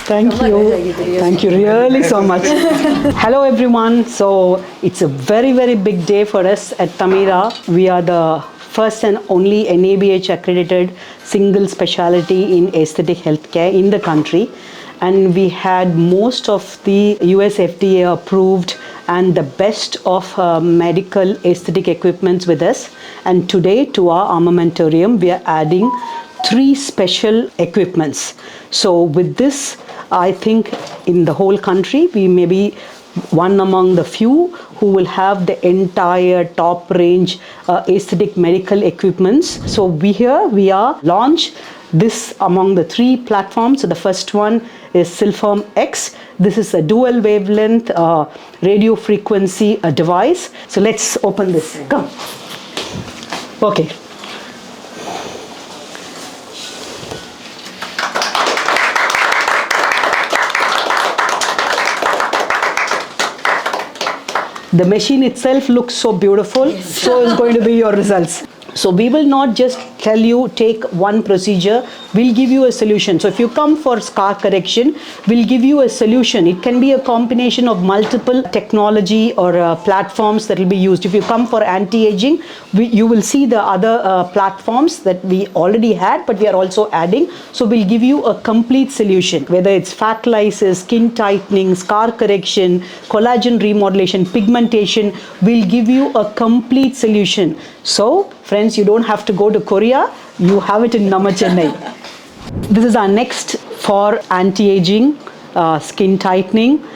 Thank you. Thank you really so much. Hello everyone. So it's a very, very big day for us at Tamira. We are the first and only NABH accredited single specialty in aesthetic healthcare in the country. And we had most of the US FDA approved and the best of medical aesthetic equipments with us. And today to our armamentarium, we are adding 3 special equipments. So with this, I think in the whole country, we may be one among the few who will have the entire top range aesthetic medical equipments. So we are launch this among the 3 platforms. So the first one is Silform X. This is a dual wavelength radio frequency device. So let's open this. Come. Okay. The machine itself looks so beautiful, yes. So is going to be your results. So we will not just tell you take one procedure, we'll give you a solution. So if you come for scar correction, we'll give you a solution. It can be a combination of multiple technology or platforms that will be used. If you come for anti-aging, you will see the other platforms that we already had, but we are also adding. So we'll give you a complete solution, whether it's fat lysis, skin tightening, scar correction, collagen remodulation, pigmentation, we'll give you a complete solution. So friends, you don't have to go to Korea, you have it in Namma Chennai. This is our next for anti-aging, skin tightening.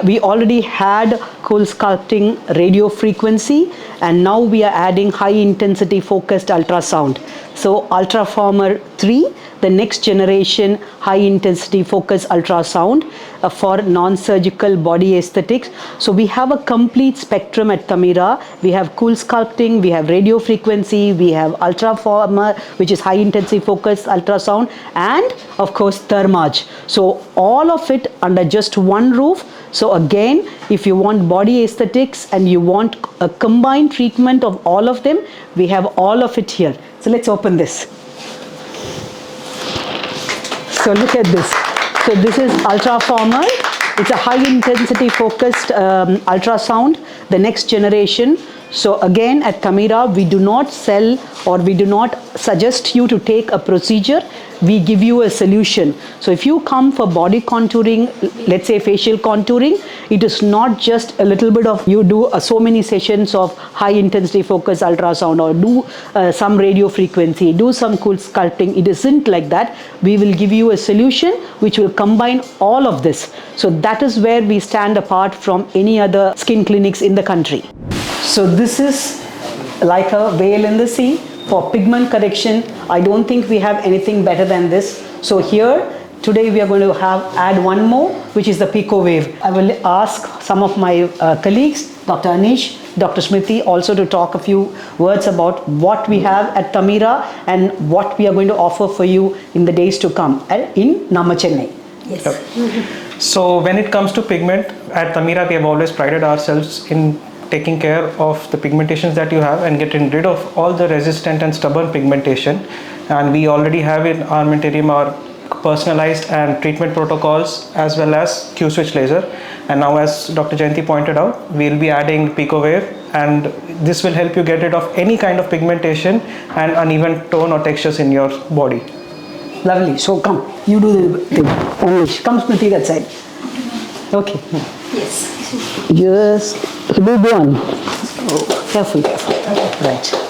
We already had cool sculpting radio frequency, and now we are adding high intensity focused ultrasound. So Ultraformer 3, the next generation high intensity focused ultrasound for non-surgical body aesthetics. So we have a complete spectrum at Tamira. We have cool sculpting, we have radio frequency, we have Ultraformer, which is high intensity focused ultrasound, and of course Thermage. So all of it under just one roof. So again, if you want body aesthetics and you want a combined treatment of all of them, we have all of it here. So let's open this. So look at this. So this is Ultraformer. It's a high intensity focused ultrasound, the next generation. So again at Tamira, we do not sell or we do not suggest you to take a procedure. We give you a solution. So if you come for body contouring, let's say facial contouring, it is not just a little bit of you do so many sessions of high intensity focus ultrasound or do some radio frequency, do some cool sculpting. It isn't like that. We will give you a solution which will combine all of this. So that is where we stand apart from any other skin clinics in the country. So this is like a whale in the sea. For pigment correction, I don't think we have anything better than this. So here, today we are going to add one more, which is the Pico Wave. I will ask some of my colleagues, Dr. Anish, Dr. Smriti, also to talk a few words about what we have at Tamira and what we are going to offer for you in the days to come in Namma Chennai. Yes. Yep. So when it comes to pigment, at Tamira we have always prided ourselves in taking care of the pigmentations that you have and getting rid of all the resistant and stubborn pigmentation. And we already have in our armamentarium our personalized and treatment protocols as well as Q-switch laser. And now, as Dr. Jayanti pointed out, we'll be adding Pico Wave, and this will help you get rid of any kind of pigmentation and uneven tone or textures in your body. Lovely. So come, you do the thing. Only come Smriti that side. Okay. Yes. Yes. Big one. Oh, careful, careful. Right.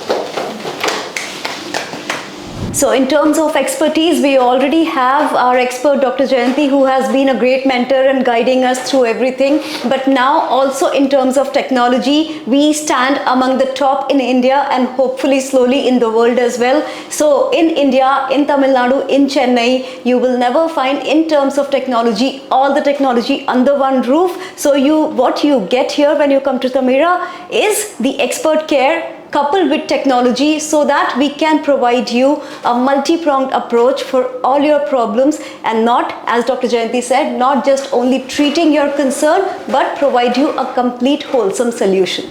So in terms of expertise, we already have our expert Dr. Jayanti, who has been a great mentor and guiding us through everything. But now also in terms of technology, we stand among the top in India and hopefully slowly in the world as well. So in India, in Tamil Nadu, in Chennai, you will never find in terms of technology, all the technology under one roof. So what you get here when you come to Tamira is the expert care coupled with technology, so that we can provide you a multi-pronged approach for all your problems, and not, as Dr. Jayanti said, not just only treating your concern, but provide you a complete wholesome solution.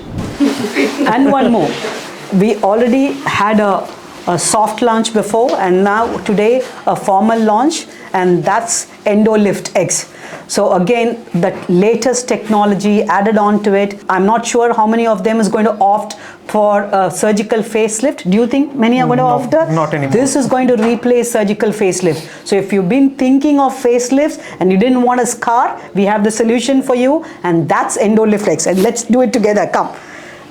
And one more, we already had a soft launch before, and now today a formal launch, and that's EndoLift X. So again, that latest technology added on to it. I'm not sure how many of them is going to opt for a surgical facelift. Do you think many are going to opt? Not anymore. This is going to replace surgical facelift. So if you've been thinking of facelifts and you didn't want a scar, we have the solution for you, and that's EndoLift X. And let's do it together. Come.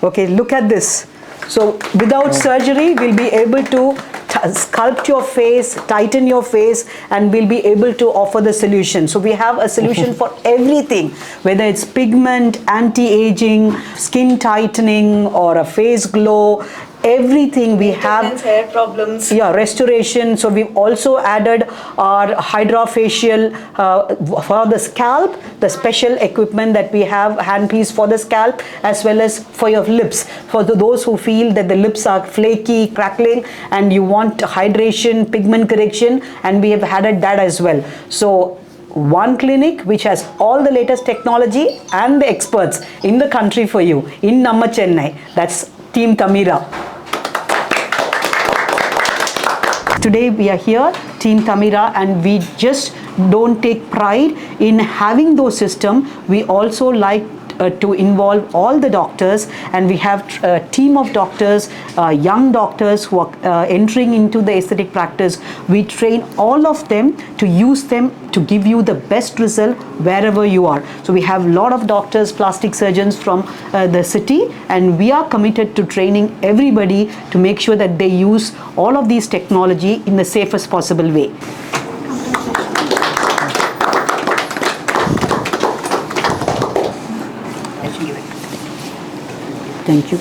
Okay, look at this. So without surgery, we'll be able to sculpt your face, tighten your face, and we'll be able to offer the solution. So we have a solution for everything, whether it's pigment, anti-aging, skin tightening, or a face glow. Everything we have. Hair problems. Yeah, restoration. So we've also added our hydrofacial for the scalp, the special equipment that we have, handpiece for the scalp, as well as for your lips. For those who feel that the lips are flaky, crackling, and you want hydration, pigment correction, and we have added that as well. So one clinic which has all the latest technology and the experts in the country for you in Namma Chennai. That's Team Tamira. Today we are here, Team Tamira, and we just don't take pride in having those systems. We also like to involve all the doctors, and we have a team of doctors, young doctors who are entering into the aesthetic practice. We train all of them to use them to give you the best result wherever you are. So we have a lot of doctors, plastic surgeons from the city, and we are committed to training everybody to make sure that they use all of these technology in the safest possible way. Thank you.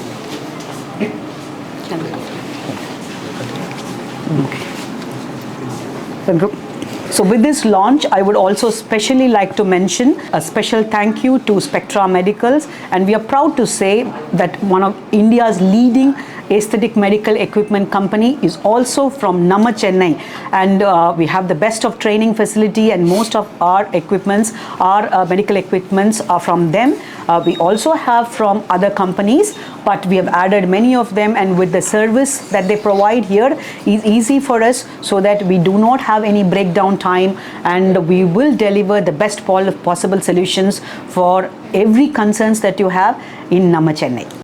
Okay. So with this launch, I would also specially like to mention a special thank you to Spectra Medicals, and we are proud to say that one of India's leading aesthetic medical equipment company is also from Namma Chennai, and we have the best of training facility, and most of our equipments, our medical equipments are from them. We also have from other companies, but we have added many of them, and with the service that they provide here is easy for us, so that we do not have any breakdown time, and we will deliver the best possible solutions for every concerns that you have in Namma Chennai.